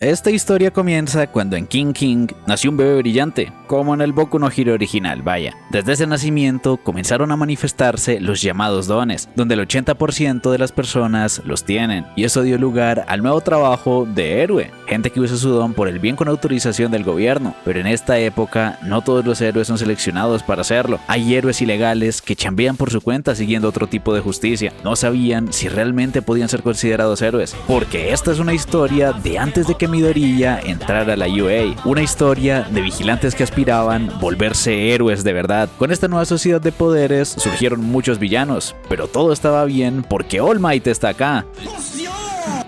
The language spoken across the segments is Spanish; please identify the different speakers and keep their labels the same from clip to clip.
Speaker 1: Esta historia comienza cuando en King King nació un bebé brillante, como en el Boku no Hero original, vaya. Desde ese nacimiento comenzaron a manifestarse los llamados dones, donde el 80% de las personas los tienen, y eso dio lugar al nuevo trabajo de héroe, gente que usa su don por el bien con autorización del gobierno. Pero en esta época no todos los héroes son seleccionados para hacerlo. Hay héroes ilegales que chambean por su cuenta siguiendo otro tipo de justicia. No sabían si realmente podían ser considerados héroes, porque esta es una historia de antes de que Midoriya entrara a la UA, una historia de vigilantes que aspiraban volverse héroes de verdad. Con esta nueva sociedad de poderes surgieron muchos villanos, pero todo estaba bien porque All Might está acá.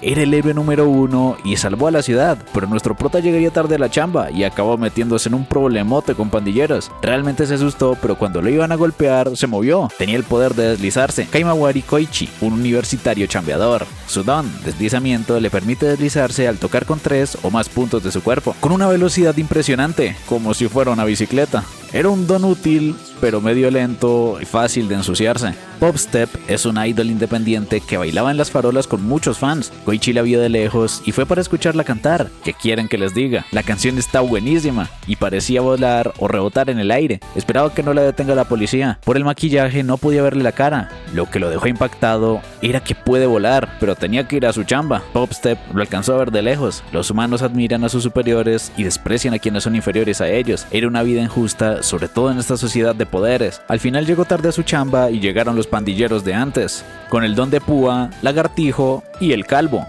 Speaker 1: Era el héroe número 1 y salvó a la ciudad, pero nuestro prota llegaría tarde a la chamba y acabó metiéndose en un problemote con pandilleros. Realmente se asustó, pero cuando lo iban a golpear se movió. Tenía el poder de deslizarse. Kaimawari Koichi, un universitario chambeador. Su don, deslizamiento, le permite deslizarse al tocar con 3 o más puntos de su cuerpo, con una velocidad impresionante, como si fuera una bicicleta. Era un don útil, pero medio lento y fácil de ensuciarse. Popstep es una idol independiente que bailaba en las farolas con muchos fans. Koichi la vio de lejos y fue para escucharla cantar. ¿Qué quieren que les diga? La canción está buenísima y parecía volar o rebotar en el aire. Esperaba que no la detenga la policía. Por el maquillaje no podía verle la cara. Lo que lo dejó impactado era que puede volar, pero tenía que ir a su chamba. Popstep lo alcanzó a ver de lejos. Los humanos admiran a sus superiores y desprecian a quienes son inferiores a ellos. Era una vida injusta, sobre todo en esta sociedad de poderes. Al final llegó tarde a su chamba y llegaron los pandilleros de antes, con el don de púa, lagartijo y el calvo.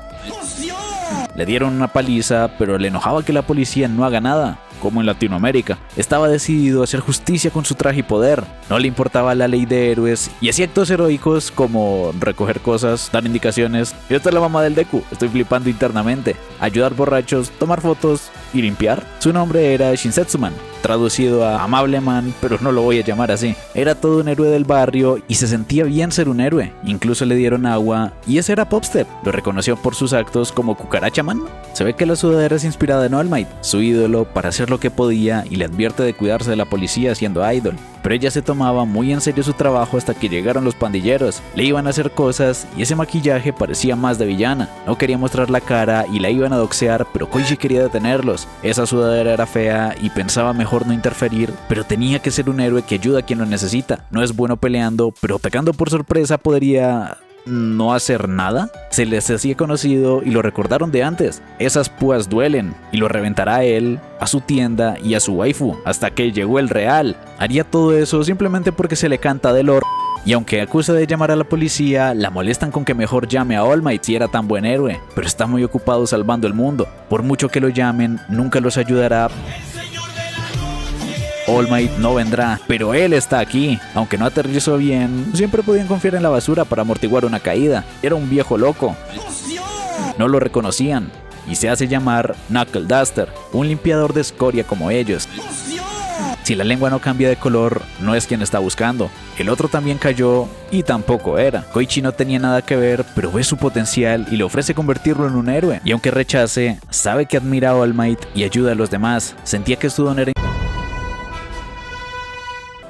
Speaker 1: Le dieron una paliza, pero le enojaba que la policía no haga nada, como en Latinoamérica. Estaba decidido a hacer justicia con su traje y poder. No le importaba la ley de héroes y hacía actos heroicos como recoger cosas, dar indicaciones. Y esta es la mamá del Deku, estoy flipando internamente. Ayudar borrachos, tomar fotos y limpiar. Su nombre era Shinsetsuman, traducido a amable man, pero no lo voy a llamar así. Era todo un héroe del barrio y se sentía bien ser un héroe. Incluso le dieron agua y ese era Popstep. Lo reconoció por sus actos como Cucaracha Man. Se ve que la sudadera es inspirada en All Might, su ídolo, para hacer lo que podía, y le advierte de cuidarse de la policía siendo idol. Pero ella se tomaba muy en serio su trabajo hasta que llegaron los pandilleros. Le iban a hacer cosas y ese maquillaje parecía más de villana. No quería mostrar la cara y la iban a doxear, pero Koichi quería detenerlos. Esa sudadera era fea y pensaba mejor no interferir, pero tenía que ser un héroe que ayuda a quien lo necesita. No es bueno peleando, pero atacando por sorpresa podría no hacer nada. Se les hacía conocido y lo recordaron de antes. Esas púas duelen y lo reventará a él, a su tienda y a su waifu, hasta que llegó el real. Haría todo eso simplemente porque se le canta del or. Y aunque acusa de llamar a la policía, la molestan con que mejor llame a All Might si era tan buen héroe, pero está muy ocupado salvando el mundo. Por mucho que lo llamen, nunca los ayudará. All Might no vendrá, pero él está aquí. Aunque no aterrizó bien, siempre podían confiar en la basura para amortiguar una caída. Era un viejo loco. No lo reconocían y se hace llamar Knuckle Duster, un limpiador de escoria como ellos. Si la lengua no cambia de color, no es quien está buscando. El otro también cayó y tampoco era. Koichi no tenía nada que ver, pero ve su potencial y le ofrece convertirlo en un héroe. Y aunque rechace, sabe que admira a All Might y ayuda a los demás. Sentía que su don era...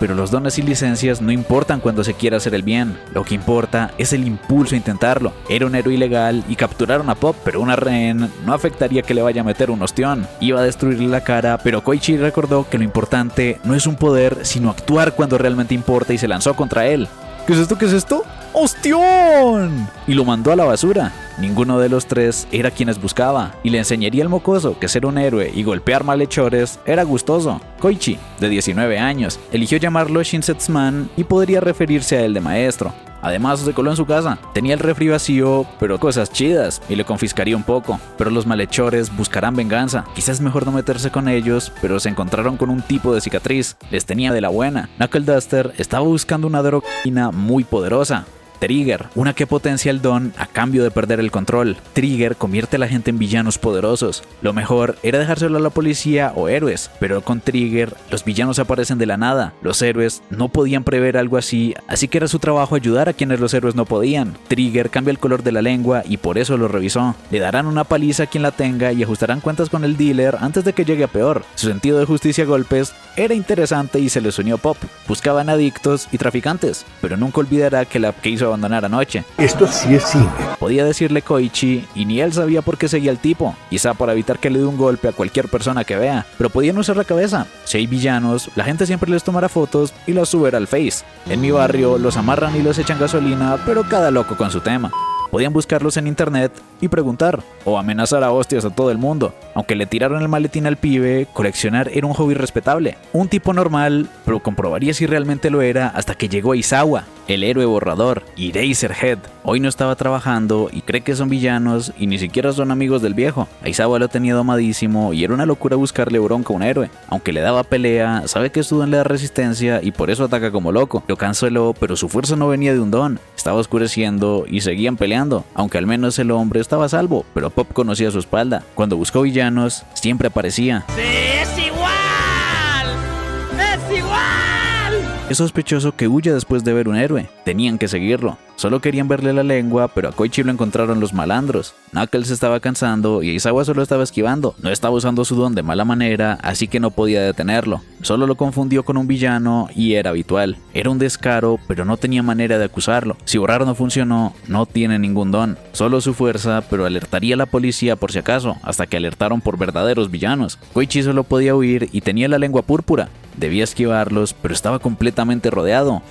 Speaker 1: Pero los dones y licencias no importan cuando se quiera hacer el bien. Lo que importa es el impulso a intentarlo. Era un héroe ilegal y capturaron a Pop, pero una rehén no afectaría que le vaya a meter un ostión. Iba a destruirle la cara, pero Koichi recordó que lo importante no es un poder, sino actuar cuando realmente importa, y se lanzó contra él. ¿Qué es esto? ¿Qué es esto? ¡Ostión! Y lo mandó a la basura. Ninguno de los tres era quienes buscaba, y le enseñaría al mocoso que ser un héroe y golpear malhechores era gustoso. Koichi, de 19 años, eligió llamarlo Shinsetsuman y podría referirse a él de maestro. Además, se coló en su casa. Tenía el refri vacío, pero cosas chidas, y le confiscaría un poco. Pero los malhechores buscarán venganza. Quizás es mejor no meterse con ellos, pero se encontraron con un tipo de cicatriz. Les tenía de la buena. Knuckle Duster estaba buscando una droga muy poderosa. Trigger, una que potencia el don a cambio de perder el control. Trigger convierte a la gente en villanos poderosos. Lo mejor era dejárselo a la policía o héroes, pero con Trigger los villanos aparecen de la nada. Los héroes no podían prever algo así que era su trabajo ayudar a quienes los héroes no podían. Trigger cambia el color de la lengua y por eso lo revisó. Le darán una paliza a quien la tenga y ajustarán cuentas con el dealer antes de que llegue a peor. Su sentido de justicia a golpes era interesante y se les unió Pop. Buscaban adictos y traficantes, pero nunca olvidará que la que hizo abandonar anoche.
Speaker 2: Esto sí es cine.
Speaker 1: Podía decirle Koichi y ni él sabía por qué seguía al tipo, quizá para evitar que le dé un golpe a cualquier persona que vea, pero podían usar la cabeza. Si hay villanos, la gente siempre les tomará fotos y las subirá al Face. En mi barrio los amarran y los echan gasolina, pero cada loco con su tema. Podían buscarlos en internet y preguntar, o amenazar a hostias a todo el mundo. Aunque le tiraron el maletín al pibe, coleccionar era un hobby respetable. Un tipo normal, pero comprobaría si realmente lo era hasta que llegó Aizawa, el héroe borrador, y Eraserhead. Hoy no estaba trabajando y cree que son villanos y ni siquiera son amigos del viejo. Aizawa lo tenía domadísimo y era una locura buscarle bronca a un héroe. Aunque le daba pelea, sabe que su don le da resistencia y por eso ataca como loco. Lo canceló, pero su fuerza no venía de un don. Estaba oscureciendo y seguían peleando, aunque al menos el hombre estaba a salvo, pero Pop conocía su espalda. Cuando buscó villanos, siempre aparecía.
Speaker 3: ¡Sí, es igual! ¡Es igual!
Speaker 1: Es sospechoso que huya después de ver un héroe. Tenían que seguirlo. Solo querían verle la lengua, pero a Koichi lo encontraron los malandros. Knuckles se estaba cansando y Aizawa solo estaba esquivando. No estaba usando su don de mala manera, así que no podía detenerlo. Solo lo confundió con un villano y era habitual. Era un descaro, pero no tenía manera de acusarlo. Si borrar no funcionó, no tiene ningún don. Solo su fuerza, pero alertaría a la policía por si acaso, hasta que alertaron por verdaderos villanos. Koichi solo podía huir y tenía la lengua púrpura. Debía esquivarlos, pero estaba completamente rodeado.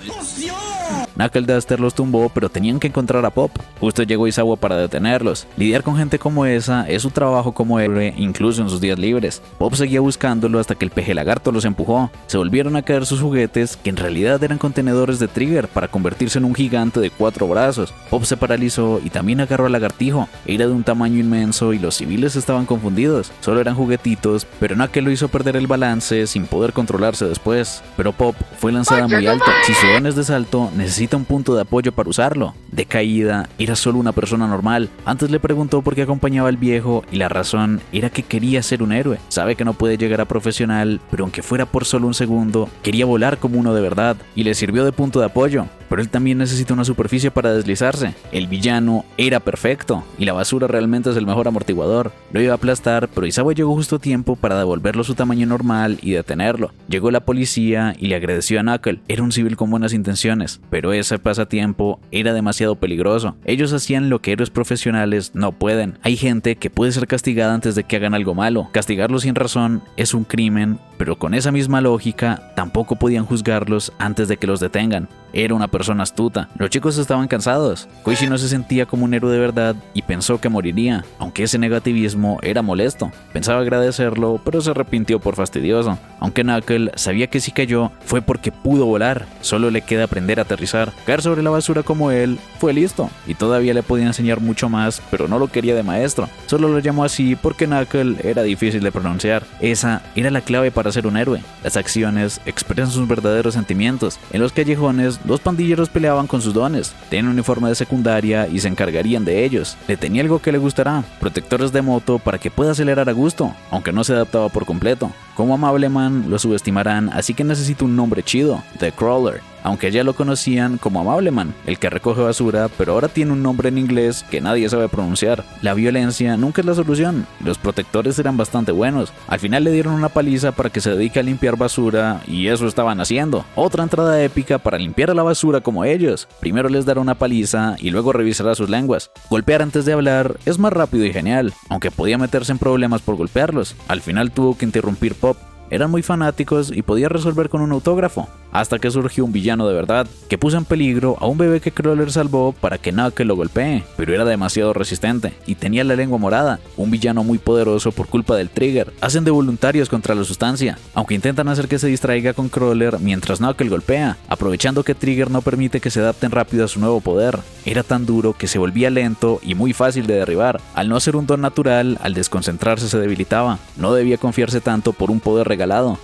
Speaker 1: Knuckle Duster los tumbó, pero tenían que encontrar a Pop. Justo llegó Aizawa para detenerlos. Lidiar con gente como esa es su trabajo como héroe, incluso en sus días libres. Pop seguía buscándolo hasta que el peje lagarto los empujó. Se volvieron a caer sus juguetes, que en realidad eran contenedores de Trigger para convertirse en un gigante de 4 brazos. Pop se paralizó y también agarró al lagartijo. Era de un tamaño inmenso y los civiles estaban confundidos. Solo eran juguetitos, pero Knuckle lo hizo perder el balance sin poder controlarse después. Pero Pop fue lanzada muy alto. Si su don es de salto, necesita un punto de apoyo para usarlo. De caída, era solo una persona normal. Antes le preguntó por qué acompañaba al viejo y la razón era que quería ser un héroe. Sabe que no puede llegar a profesional, pero aunque fuera por solo un segundo, quería volar como uno de verdad y le sirvió de punto de apoyo. Pero él también necesita una superficie para deslizarse. El villano era perfecto y la basura realmente es el mejor amortiguador. Lo iba a aplastar, pero Aizawa llegó justo a tiempo para devolverlo a su tamaño normal y detenerlo. Llegó la policía y le agradeció a Knuckle. Era un civil con buenas intenciones, pero ese pasatiempo era demasiado peligroso. Ellos hacían lo que héroes profesionales no pueden. Hay gente que puede ser castigada antes de que hagan algo malo. Castigarlos sin razón es un crimen, pero con esa misma lógica tampoco podían juzgarlos antes de que los detengan. Era una persona astuta. Los chicos estaban cansados. Koichi no se sentía como un héroe de verdad y pensó que moriría, aunque ese negativismo era molesto. Pensaba agradecerlo, pero se arrepintió por fastidioso. Aunque Knuckle sabía que si cayó fue porque pudo volar. Solo le queda aprender a aterrizar. Caer sobre la basura como él fue listo, y todavía le podía enseñar mucho más, pero no lo quería de maestro. Solo lo llamó así porque Knuckle era difícil de pronunciar. Esa era la clave para ser un héroe. Las acciones expresan sus verdaderos sentimientos. En los callejones, 2 pandilleros peleaban con sus dones. Tenían un uniforme de secundaria y se encargarían de ellos. Le tenía algo que le gustará: protectores de moto para que pueda acelerar a gusto, aunque no se adaptaba por completo. Como Amableman lo subestimarán, así que necesita un nombre chido: The Crawler. Aunque ya lo conocían como Amableman, el que recoge basura, pero ahora tiene un nombre en inglés que nadie sabe pronunciar. La violencia nunca es la solución. Los protectores eran bastante buenos. Al final le dieron una paliza para que se dedique a limpiar basura, y eso estaban haciendo. Otra entrada épica para limpiar la basura como ellos. Primero les dará una paliza y luego revisará sus lenguas. Golpear antes de hablar es más rápido y genial, aunque podía meterse en problemas por golpearlos. Al final tuvo que interrumpir Pop. Eran muy fanáticos y podía resolver con un autógrafo, hasta que surgió un villano de verdad, que puso en peligro a un bebé que Crawler salvó para que Knuckle lo golpee, pero era demasiado resistente y tenía la lengua morada. Un villano muy poderoso por culpa del Trigger. Hacen de voluntarios contra la sustancia, aunque intentan hacer que se distraiga con Crawler mientras Knuckle golpea, aprovechando que Trigger no permite que se adapten rápido a su nuevo poder. Era tan duro que se volvía lento y muy fácil de derribar. Al no ser un don natural, al desconcentrarse se debilitaba. No debía confiarse tanto por un poder regalado.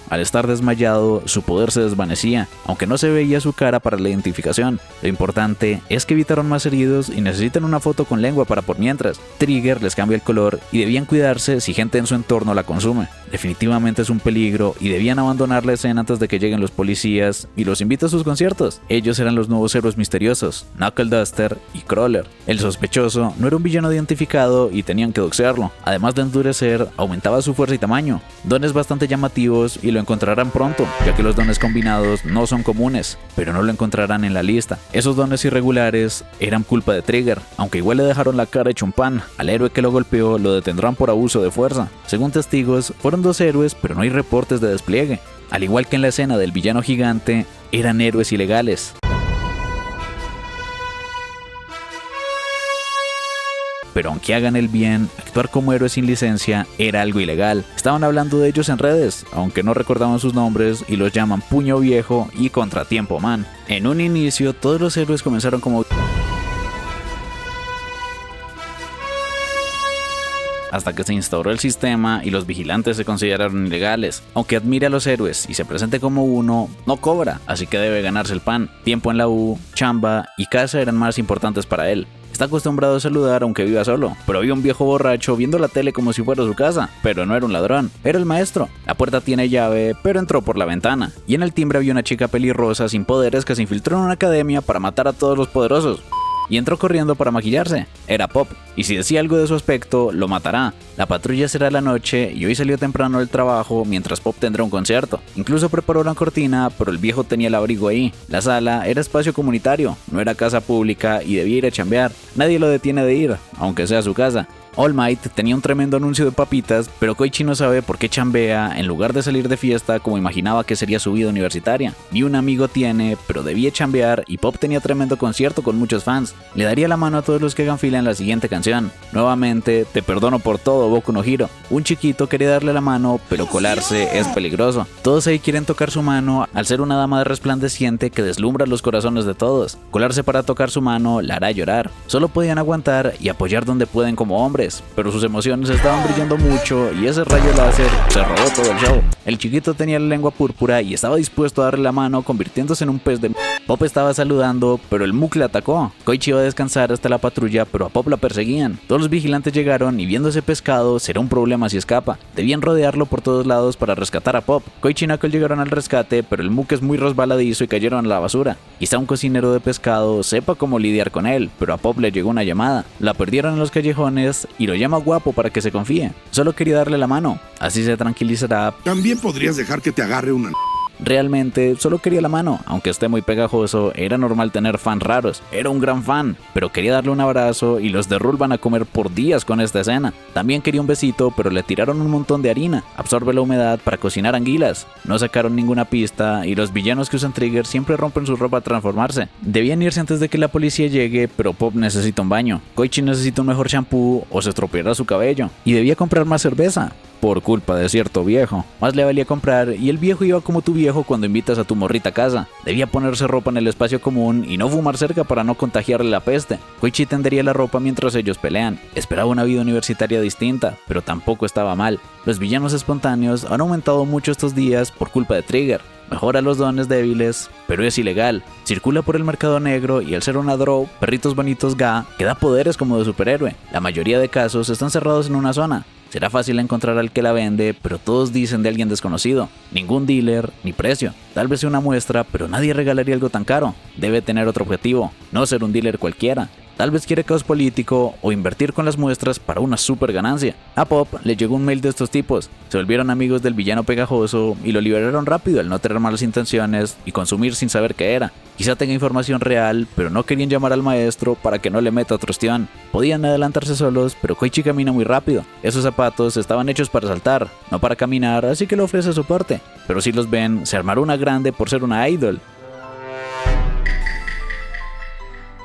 Speaker 1: Al estar desmayado, su poder se desvanecía, aunque no se veía su cara para la identificación. Lo importante es que evitaron más heridos y necesitan una foto con lengua para por mientras. Trigger les cambia el color y debían cuidarse si gente en su entorno la consume. Definitivamente es un peligro y debían abandonar la escena antes de que lleguen los policías y los invite a sus conciertos. Ellos eran los nuevos héroes misteriosos, Knuckle Duster y Crawler. El sospechoso no era un villano identificado y tenían que doxearlo. Además de endurecer, aumentaba su fuerza y tamaño. Dones bastante llamativos y lo encontrarán pronto, ya que los dones combinados no son comunes, pero no lo encontrarán en la lista. Esos dones irregulares eran culpa de Trigger, aunque igual le dejaron la cara hecho un pan. Al héroe que lo golpeó lo detendrán por abuso de fuerza. Según testigos, fueron 2 héroes, pero no hay reportes de despliegue. Al igual que en la escena del villano gigante, eran héroes ilegales. Pero aunque hagan el bien, actuar como héroes sin licencia era algo ilegal. Estaban hablando de ellos en redes, aunque no recordaban sus nombres y los llaman Puño Viejo y Contratiempo Man. En un inicio, todos los héroes comenzaron como hasta que se instauró el sistema y los vigilantes se consideraron ilegales. Aunque admire a los héroes y se presente como uno, no cobra, así que debe ganarse el pan. Tiempo en la U, chamba y casa eran más importantes para él. Está acostumbrado a saludar aunque viva solo, pero había un viejo borracho viendo la tele como si fuera su casa, pero no era un ladrón, era el maestro. La puerta tiene llave, pero entró por la ventana. Y en el timbre había una chica pelirrosa sin poderes que se infiltró en una academia para matar a todos los poderosos. Y entró corriendo para maquillarse. Era Pop, y si decía algo de su aspecto, lo matará. La patrulla será la noche y hoy salió temprano del trabajo mientras Pop tendrá un concierto. Incluso preparó una cortina, pero el viejo tenía el abrigo ahí. La sala era espacio comunitario, no era casa pública y debía ir a chambear. Nadie lo detiene de ir, aunque sea su casa. All Might tenía un tremendo anuncio de papitas, pero Koichi no sabe por qué chambea en lugar de salir de fiesta como imaginaba que sería su vida universitaria. Ni un amigo tiene, pero debía chambear y Pop tenía tremendo concierto con muchos fans. Le daría la mano a todos los que hagan fila en la siguiente canción. Nuevamente, te perdono por todo, Boku no Hero. Un chiquito quería darle la mano, pero colarse es peligroso. Todos ahí quieren tocar su mano al ser una dama resplandeciente que deslumbra los corazones de todos. Colarse para tocar su mano la hará llorar. Solo podían aguantar y apoyar donde pueden como hombres, pero sus emociones estaban brillando mucho y ese rayo láser se robó todo el show. El chiquito tenía la lengua púrpura y estaba dispuesto a darle la mano convirtiéndose en un pez de Pop estaba saludando, pero el Muk le atacó. Koichi iba a descansar hasta la patrulla, pero a Pop la perseguían. Todos los vigilantes llegaron y viendo ese pescado será un problema si escapa. Debían rodearlo por todos lados para rescatar a Pop. Koichi y Knuckle llegaron al rescate, pero el Muk es muy resbaladizo y cayeron a la basura. Quizá un cocinero de pescado sepa cómo lidiar con él, pero a Pop le llegó una llamada. La perdieron en los callejones y lo llama guapo para que se confíe. Solo quería darle la mano, así se tranquilizará.
Speaker 2: También podrías dejar que te agarre una...
Speaker 1: Realmente solo quería la mano, aunque esté muy pegajoso, era normal tener fans raros. Era un gran fan, pero quería darle un abrazo y los de Rule van a comer por días con esta escena. También quería un besito, pero le tiraron un montón de harina. Absorbe la humedad para cocinar anguilas. No sacaron ninguna pista y los villanos que usan Trigger siempre rompen su ropa al transformarse. Debían irse antes de que la policía llegue, pero Pop necesita un baño. Koichi necesita un mejor shampoo o se estropeará su cabello. Y debía comprar más cerveza. Por culpa de cierto viejo. Más le valía comprar y el viejo iba como tu viejo cuando invitas a tu morrita a casa. Debía ponerse ropa en el espacio común y no fumar cerca para no contagiarle la peste. Koichi tendería la ropa mientras ellos pelean. Esperaba una vida universitaria distinta, pero tampoco estaba mal. Los villanos espontáneos han aumentado mucho estos días por culpa de Trigger. Mejora los dones débiles, pero es ilegal. Circula por el mercado negro y al ser una draw, Perritos Bonitos Ga, que da poderes como de superhéroe. La mayoría de casos están cerrados en una zona. Será fácil encontrar al que la vende, pero todos dicen de alguien desconocido. Ningún dealer, ni precio. Tal vez sea una muestra, pero nadie regalaría algo tan caro. Debe tener otro objetivo, no ser un dealer cualquiera. Tal vez quiere caos político o invertir con las muestras para una super ganancia. A Pop le llegó un mail de estos tipos. Se volvieron amigos del villano pegajoso y lo liberaron rápido al no tener malas intenciones y consumir sin saber qué era. Quizá tenga información real, pero no querían llamar al maestro para que no le meta otro ostión. Podían adelantarse solos, pero Koichi camina muy rápido. Esos zapatos estaban hechos para saltar, no para caminar, así que le ofrece soporte. Pero si los ven, se armará una grande por ser una idol.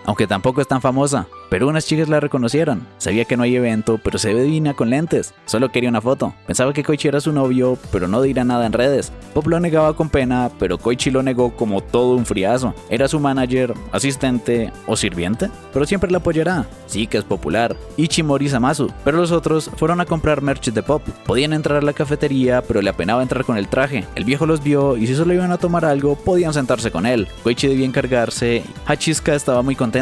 Speaker 1: Aunque tampoco es tan famosa, pero unas chicas la reconocieron. Sabía que no hay evento, pero se ve divina con lentes. Solo quería una foto. Pensaba que Koichi era su novio, pero no dirá nada en redes. Pop lo negaba con pena, pero Koichi lo negó como todo un friazo. Era su manager, asistente o sirviente, pero siempre la apoyará. Sí que es popular. Ichimori Samasu. Pero los otros fueron a comprar merch de Pop. Podían entrar a la cafetería, pero le apenaba entrar con el traje. El viejo los vio y si solo iban a tomar algo, podían sentarse con él. Koichi debía encargarse. Hachiska estaba muy contenta.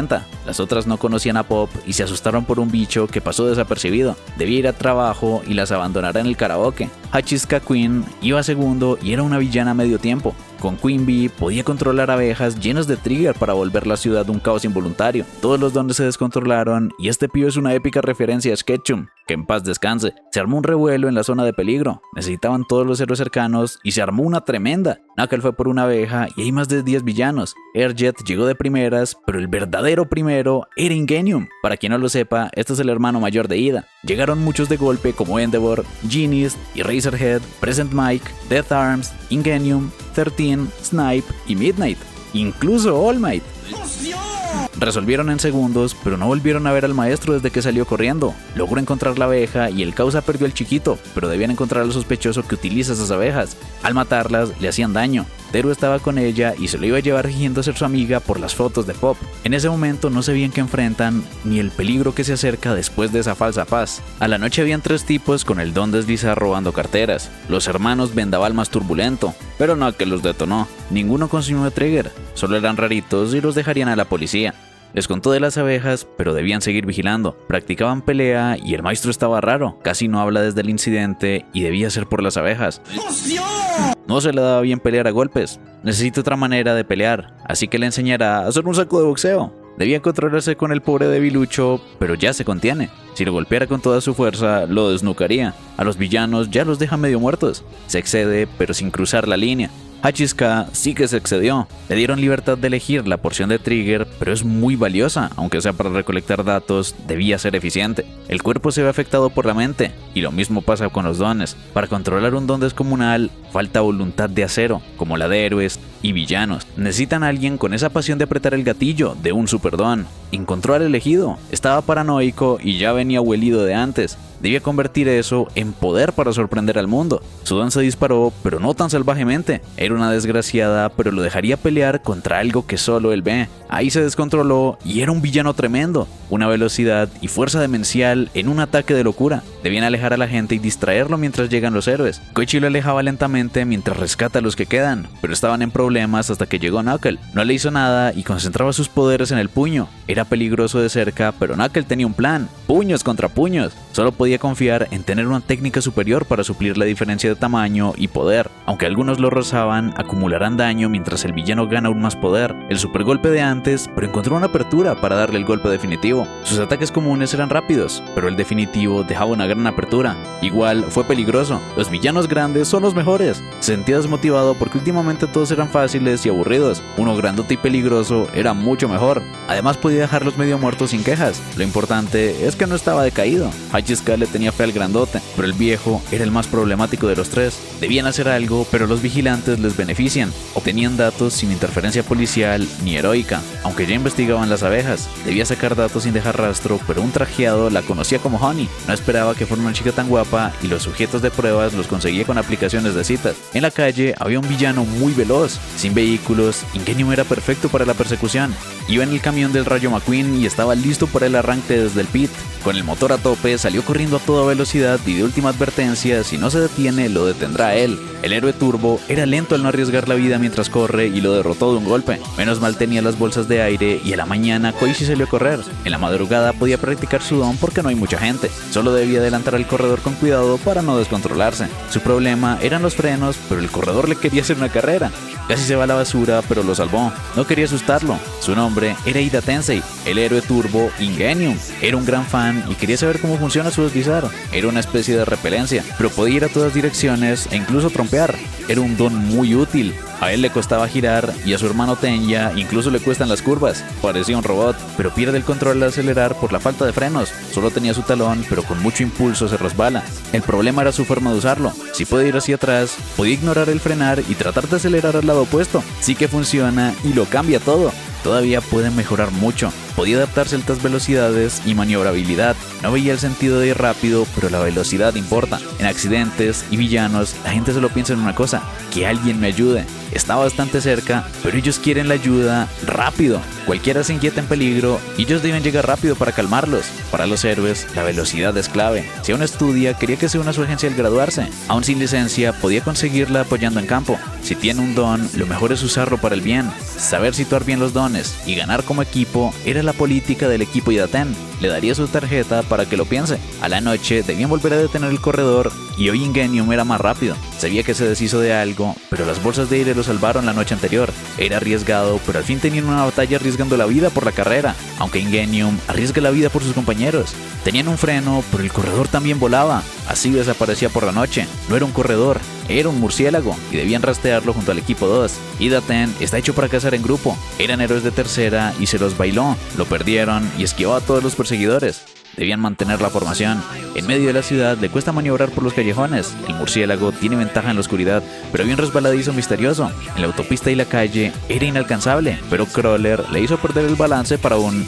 Speaker 1: Las otras no conocían a a Pop y se asustaron por un bicho que pasó desapercibido. Debía ir a trabajo y las abandonará en el karaoke. Hachizka Queen iba segundo y era una villana a medio tiempo. Con Queen Bee podía controlar abejas llenas de trigger para volver la ciudad un caos involuntario. Todos los dones se descontrolaron y este pibe es una épica referencia a Sketchum, que en paz descanse. Se armó un revuelo en la zona de peligro. Necesitaban todos los héroes cercanos y se armó una tremenda. Knuckle fue por una abeja y hay más de 10 villanos. Airjet llegó de primeras, pero el verdadero primero era Ingenium. Para quien no lo sepa, este es el hermano mayor de Ida. Llegaron muchos de golpe como Endeavor, Genius, Eraserhead, Present Mike, Death Arms, Ingenium, 13, Snipe y Midnight. Incluso All Might. Resolvieron en segundos, pero no volvieron a ver al maestro desde que salió corriendo. Logró encontrar la abeja y el causa perdió al chiquito, pero debían encontrar al sospechoso que utiliza esas abejas. Al matarlas, le hacían daño. Teru estaba con ella y se lo iba a llevar fingiendo ser su amiga por las fotos de Pop. En ese momento no sabían qué enfrentan, ni el peligro que se acerca después de esa falsa paz. A la noche habían 3 tipos con el don de deslizar robando carteras. Los hermanos Vendaval más turbulento, pero no que los detonó. Ninguno consumió trigger, solo eran raritos y los dejarían a la policía. Les contó de las abejas, pero debían seguir vigilando. Practicaban pelea y el maestro estaba raro. Casi no habla desde el incidente y debía ser por las abejas. No se le daba bien pelear a golpes. Necesita otra manera de pelear, así que le enseñará a hacer un saco de boxeo. Debía controlarse con el pobre debilucho, pero ya se contiene. Si lo golpeara con toda su fuerza, lo desnucaría. A los villanos ya los deja medio muertos. Se excede, pero sin cruzar la línea. Hachizka sí que se excedió. Le dieron libertad de elegir la porción de trigger, pero es muy valiosa, aunque sea para recolectar datos, debía ser eficiente. El cuerpo se ve afectado por la mente, y lo mismo pasa con los dones. Para controlar un don descomunal, falta voluntad de acero, como la de héroes y villanos. Necesitan a alguien con esa pasión de apretar el gatillo de un superdon. Encontró al elegido, estaba paranoico y ya venía huelido de antes. Debía convertir eso en poder para sorprender al mundo. Su don se disparó, pero no tan salvajemente. Era una desgraciada, pero lo dejaría pelear contra algo que solo él ve. Ahí se descontroló y era un villano tremendo. Una velocidad y fuerza demencial en un ataque de locura. Debían alejar a la gente y distraerlo mientras llegan los héroes. Koichi lo alejaba lentamente mientras rescata a los que quedan, pero estaban en problemas hasta que llegó Knuckle. No le hizo nada y concentraba sus poderes en el puño. Era peligroso de cerca, pero Knuckle tenía un plan. Puños contra puños. Solo podía confiar en tener una técnica superior para suplir la diferencia de tamaño y poder. Aunque algunos lo rozaban, acumularán daño mientras el villano gana aún más poder. El supergolpe de antes, pero encontró una apertura para darle el golpe definitivo. Sus ataques comunes eran rápidos, pero el definitivo dejaba una gran apertura. Igual, fue peligroso. Los villanos grandes son los mejores. Se sentía desmotivado porque últimamente todos eran fáciles y aburridos. Uno grandote y peligroso era mucho mejor. Además podía dejarlos medio muertos sin quejas. Lo importante es que no estaba decaído. Hachizka le tenía fe al grandote, pero el viejo era el más problemático de los 3. Debían hacer algo, pero los vigilantes les benefician. Obtenían datos sin interferencia policial ni heroica, aunque ya investigaban las abejas. Debía sacar datos sin dejar rastro, pero un trajeado la conocía como Honey. No esperaba que fuera una chica tan guapa y los sujetos de pruebas los conseguía con aplicaciones de citas. En la calle había un villano muy veloz, sin vehículos. Ingenium era perfecto para la persecución. Iba en el camión del Rayo McQueen y estaba listo para el arranque desde el pit. Con el motor a tope, salió corriendo a toda velocidad y de última advertencia, si no se detiene, lo detendrá a él. El héroe turbo era lento al no arriesgar la vida mientras corre y lo derrotó de un golpe. Menos mal tenía las bolsas de aire y a la mañana Koichi salió a correr. En la madrugada podía practicar su don porque no hay mucha gente. Solo debía adelantar al corredor con cuidado para no descontrolarse. Su problema eran los frenos, pero el corredor le quería hacer una carrera. Casi se va a la basura, pero lo salvó. No quería asustarlo. Su nombre era Ida Tensei, el héroe turbo Ingenium. Era un gran fan y quería saber cómo funciona su deslizar. Era una especie de repelencia, pero podía ir a todas direcciones e incluso trompear. Era un don muy útil. A él le costaba girar y a su hermano Tenya incluso le cuestan las curvas. Parecía un robot, pero pierde el control al acelerar por la falta de frenos. Solo tenía su talón, pero con mucho impulso se resbala. El problema era su forma de usarlo. Si puede ir hacia atrás, podía ignorar el frenar y tratar de acelerar al lado opuesto. Sí que funciona y lo cambia todo. Todavía puede mejorar mucho. Podía adaptarse a altas velocidades y maniobrabilidad. No veía el sentido de ir rápido, pero la velocidad importa. En accidentes y villanos, la gente solo piensa en una cosa: que alguien me ayude. Está bastante cerca, pero ellos quieren la ayuda rápido. Cualquiera se inquieta en peligro y ellos deben llegar rápido para calmarlos. Para los héroes, la velocidad es clave. Si aún estudia, quería que se una a su agencia al graduarse. Aún sin licencia, podía conseguirla apoyando en campo. Si tiene un don, lo mejor es usarlo para el bien. Saber situar bien los dones y ganar como equipo era la la política del equipo Idaten. Le daría su tarjeta para que lo piense. A la noche debían volver a detener el corredor y hoy Ingenium era más rápido. Sabía que se deshizo de algo, pero las bolsas de aire lo salvaron la noche anterior. Era arriesgado, pero al fin tenían una batalla arriesgando la vida por la carrera, aunque Ingenium arriesga la vida por sus compañeros. Tenían un freno, pero el corredor también volaba. Así desaparecía por la noche. No era un corredor, era un murciélago y debían rastrearlo junto al equipo 2. Idaten está hecho para cazar en grupo. Eran héroes de tercera y se los bailó. Lo perdieron y esquivó a todos los perseguidores. Debían mantener la formación. En medio de la ciudad le cuesta maniobrar por los callejones. El murciélago tiene ventaja en la oscuridad, pero había un resbaladizo misterioso. En la autopista y la calle era inalcanzable, pero Crawler le hizo perder el balance para un...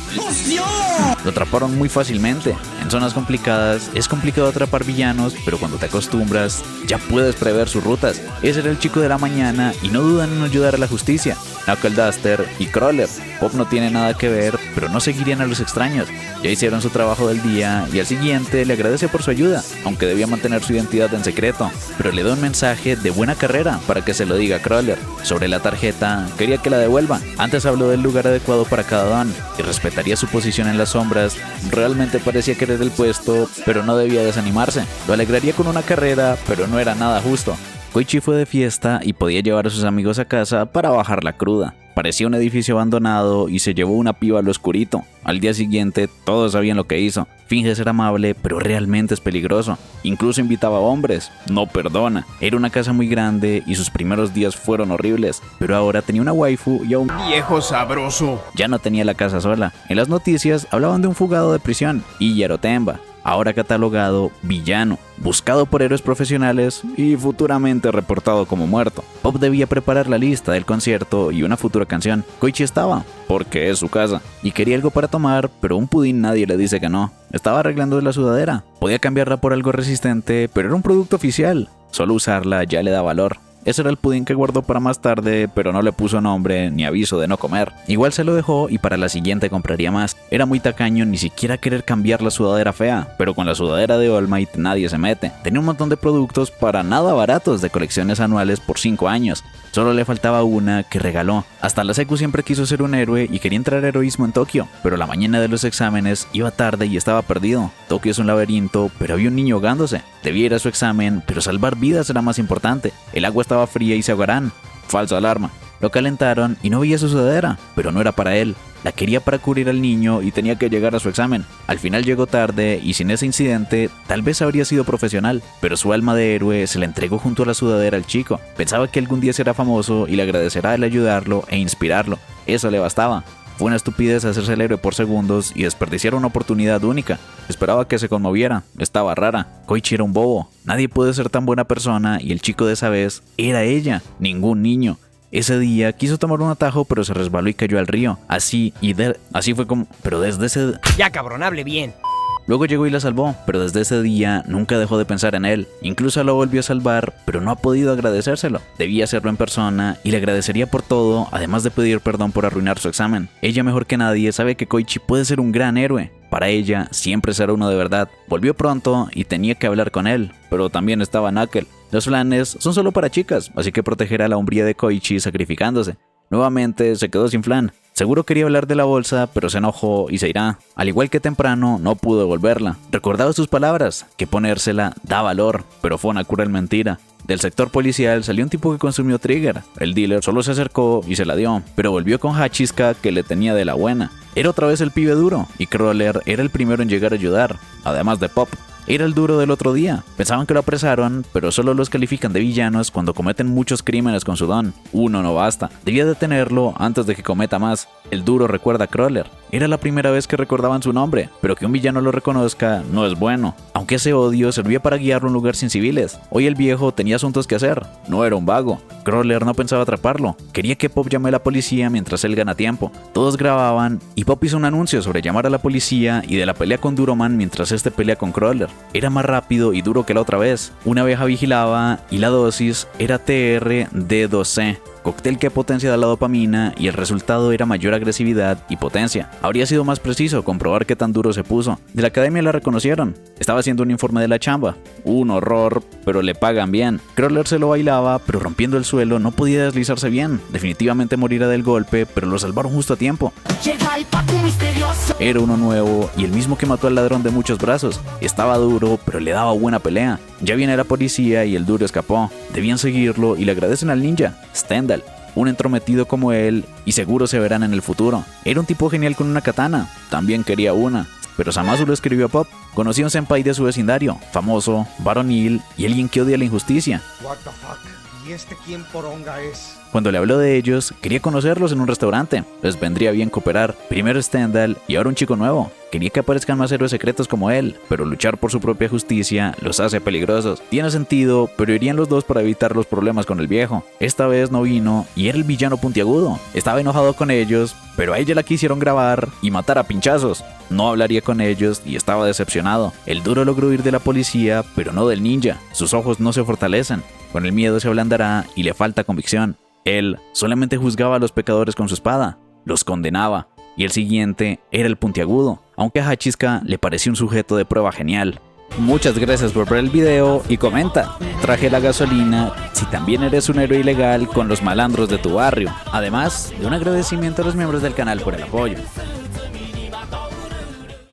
Speaker 1: Lo atraparon muy fácilmente. En zonas complicadas es complicado atrapar villanos, pero cuando te acostumbras ya puedes prever sus rutas. Ese era el chico de la mañana y no dudan en ayudar a la justicia. Knuckle Duster y Crawler. Pop no tiene nada que ver, pero no seguirían a los extraños. Ya hicieron su trabajo del día y al siguiente le agradece por su ayuda, aunque debía mantener su identidad en secreto. Pero le da un mensaje de buena carrera para que se lo diga a Crawler. Sobre la tarjeta, quería que la devuelva. Antes habló del lugar adecuado para cada don y respetaría su posición en las sombras. Realmente parecía querer el puesto, pero no debía desanimarse. Lo alegraría con una carrera, pero no era nada justo. Koichi fue de fiesta y podía llevar a sus amigos a casa para bajar la cruda. Parecía un edificio abandonado y se llevó una piba al oscurito. Al día siguiente, todos sabían lo que hizo. Finge ser amable, pero realmente es peligroso. Incluso invitaba a hombres. No perdona. Era una casa muy grande y sus primeros días fueron horribles. Pero ahora tenía una waifu y a un
Speaker 4: viejo sabroso.
Speaker 1: Ya no tenía la casa sola. En las noticias hablaban de un fugado de prisión, Iyaro Temba, ahora catalogado villano, buscado por héroes profesionales y futuramente reportado como muerto. Pop debía preparar la lista del concierto y una futura canción. Koichi estaba, porque es su casa, y quería algo para tomar, pero un pudín nadie le dice que no. Estaba arreglando la sudadera. Podía cambiarla por algo resistente, pero era un producto oficial. Solo usarla ya le da valor. Ese era el pudín que guardó para más tarde, pero no le puso nombre ni aviso de no comer. Igual se lo dejó y para la siguiente compraría más. Era muy tacaño ni siquiera querer cambiar la sudadera fea, pero con la sudadera de All Might nadie se mete. Tenía un montón de productos para nada baratos de colecciones anuales por 5 años. Solo le faltaba una que regaló. Hasta la secu siempre quiso ser un héroe y quería entrar a heroísmo en Tokio, pero la mañana de los exámenes iba tarde y estaba perdido. Tokio es un laberinto, pero había un niño ahogándose. Debía ir a su examen, pero salvar vidas era más importante. El agua estaba fría y se ahogarán. Falsa alarma. Lo calentaron y no veía su sudadera, pero no era para él. La quería para cubrir al niño y tenía que llegar a su examen. Al final llegó tarde y sin ese incidente tal vez habría sido profesional, pero su alma de héroe se la entregó junto a la sudadera al chico. Pensaba que algún día será famoso y le agradecerá el ayudarlo e inspirarlo. Eso le bastaba. Fue una estupidez hacerse el héroe por segundos y desperdiciar una oportunidad única. Esperaba que se conmoviera. Estaba rara. Koichi era un bobo. Nadie puede ser tan buena persona y el chico de esa vez era ella, ningún niño. Ese día quiso tomar un atajo, pero se resbaló y cayó al río. Así fue como... Pero desde ese...
Speaker 3: Ya cabrón, hable bien.
Speaker 1: Luego llegó y la salvó, pero desde ese día nunca dejó de pensar en él. Incluso lo volvió a salvar, pero no ha podido agradecérselo. Debía hacerlo en persona y le agradecería por todo, además de pedir perdón por arruinar su examen. Ella mejor que nadie sabe que Koichi puede ser un gran héroe. Para ella siempre será uno de verdad. Volvió pronto y tenía que hablar con él, pero también estaba Knuckle. Los flanes son solo para chicas, así que protegerá la hombría de Koichi sacrificándose. Nuevamente se quedó sin flan. Seguro quería hablar de la bolsa, pero se enojó y se irá. Al igual que temprano, no pudo devolverla. Recordaba sus palabras, que ponérsela da valor, pero fue una cruel mentira. Del sector policial salió un tipo que consumió Trigger. El dealer solo se acercó y se la dio, pero volvió con Hachiska que le tenía de la buena. Era otra vez el pibe duro, y Crawler era el primero en llegar a ayudar, además de Pop. Era el duro del otro día. Pensaban que lo apresaron, pero solo los califican de villanos cuando cometen muchos crímenes con su don. Uno no basta. Debía detenerlo antes de que cometa más. El duro recuerda a Crawler. Era la primera vez que recordaban su nombre, pero que un villano lo reconozca no es bueno. Aunque ese odio servía para guiarlo a un lugar sin civiles. Hoy el viejo tenía asuntos que hacer. No era un vago. Crawler no pensaba atraparlo. Quería que Pop llame a la policía mientras él gana tiempo. Todos grababan y Pop hizo un anuncio sobre llamar a la policía y de la pelea con Duroman mientras este pelea con Crawler. Era más rápido y duro que la otra vez. Una abeja vigilaba y la dosis era TR-D2C. cóctel que potencia la dopamina y el resultado era mayor agresividad y potencia. Habría sido más preciso comprobar qué tan duro se puso. De la academia la reconocieron. Estaba haciendo un informe de la chamba. Un horror, pero le pagan bien. Crawler se lo bailaba, pero rompiendo el suelo no podía deslizarse bien. Definitivamente morirá del golpe, pero lo salvaron justo a tiempo. Era uno nuevo y el mismo que mató al ladrón de muchos brazos. Estaba duro, pero le daba buena pelea. Ya viene la policía y el duro escapó. Debían seguirlo y le agradecen al ninja, Stendhal. Un entrometido como él, y seguro se verán en el futuro. Era un tipo genial con una katana, también quería una. Pero Zamasu lo escribió a Pop. Conocía un senpai de su vecindario, famoso, varonil y alguien que odia la injusticia.
Speaker 4: What the fuck? ¿Y este quién poronga es?
Speaker 1: Cuando le habló de ellos, quería conocerlos en un restaurante. Les vendría bien cooperar. Primero Stendhal y ahora un chico nuevo. Quería que aparezcan más héroes secretos como él, pero luchar por su propia justicia los hace peligrosos. Tiene sentido, pero irían los dos para evitar los problemas con el viejo. Esta vez no vino y era el villano puntiagudo. Estaba enojado con ellos, pero a ella la quisieron grabar y matar a pinchazos. No hablaría con ellos y estaba decepcionado. El duro logró huir de la policía, pero no del ninja. Sus ojos no se fortalecen. Con el miedo se ablandará y le falta convicción. Él solamente juzgaba a los pecadores con su espada, los condenaba, y el siguiente era el puntiagudo, aunque a Hachizka le pareció un sujeto de prueba genial. Muchas gracias por ver el video y comenta, traje la gasolina si también eres un héroe ilegal con los malandros de tu barrio, además de un agradecimiento a los miembros del canal por el apoyo.